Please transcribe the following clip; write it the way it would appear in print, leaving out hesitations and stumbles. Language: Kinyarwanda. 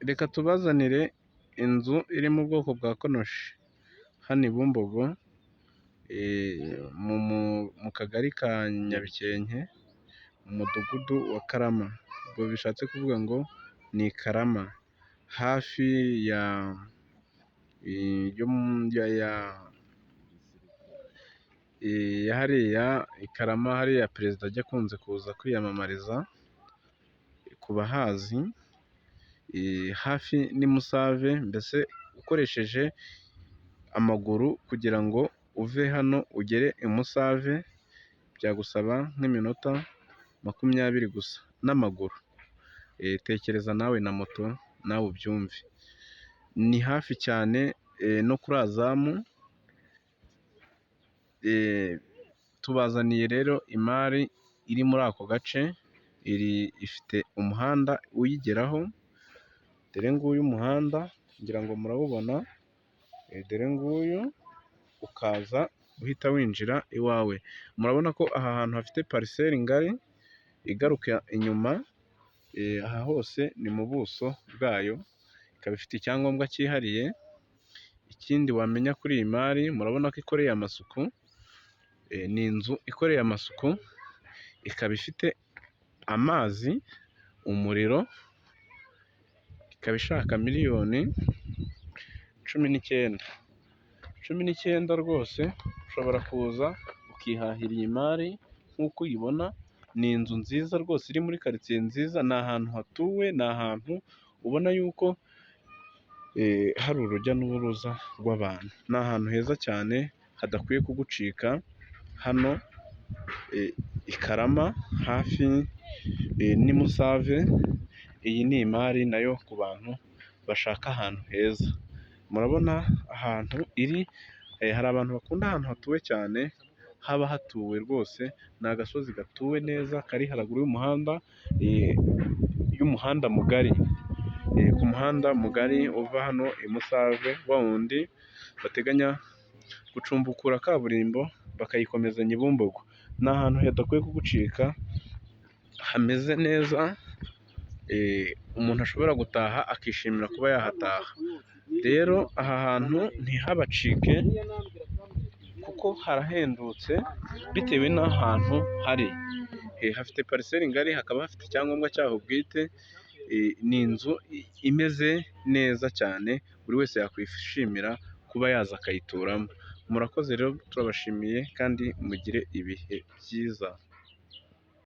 Reka tubazanire inzu iri mu bwoko bwa konoshi hano i Bumbogo, mu kagari ka Nyabikenke, mu mudugudu wa Karama. Ubwo bishatse kuvuga ngo ni i Karama, hafi ya hariya i Karama, hariya perezida ajya akunze kuza kwiyamamariza, ku bahazi, hafi n'i Musave. Mbese ukoresheje amaguru kugira ngo uve hano ugere i Musave byagusaba nk'iminota 20 gusa n'amaguru. Tekereza nawe na moto nawe ubyumve, ni hafi cyane no kuri Azamu. Tubazaniye rero imari iri muri ako gace, ifite umuhanda uyigeraho. Dore nguyu umuhanda, ngira ngo murawubona, dore nguyu, ukaza uhita winjira iwawe. Murabona ko aha hantu hafite pariseri ngari igaruka inyuma, aha hose ni mu buso bwayo, ikaba ifite icyangombwa cyihariye. Ikindi wamenya kuri iyi mari, murabona ko ikoreye amasuku, ni inzu ikoreye amasuku, ikaba ifite amazi, umuriro, ikaba ishaka miliyoni 19 rwose. Ushobora kuza ukihahira iyi mari nk'uko uyibona. Ni inzu nziza rwose iri muri karitsiye nziza, ni ahantu hatuwe, ni ahantu ubona yuko hari urujya n'uruza rw'abantu. Ni ahantu heza cyane hadakwiye kugucika, hano i Karama hafi n'i Musave. Iyi ni imari nayo ku bantu bashaka ahantu heza. Murabona ahantu iri, hari abantu bakunda ahantu hatuwe cyane, haba hatuwe rwose. Ni agasozi gatuwe neza kari haraguru y'umuhanda mugari, ku muhanda mugari uva hano i Musave, wa wundi bateganya gucumbukura kaburimbo bakayikomezanya i Bumbogo. Ni ahantu hadakwiye kugucika, hameze neza, umuntu ashobora gutaha akishimira kuba yahataha. Rero aha hantu ntihabacike kuko harahendutse bitewe n'ahantu hari. Hafite pariseri ngari, hakaba hafite icyangombwa cyaho bwite. Ni inzu imeze neza cyane, buri wese yakwishimira kuba yaza akayituramo. Murakoze rero, turabashimiye kandi mugire ibihe byiza.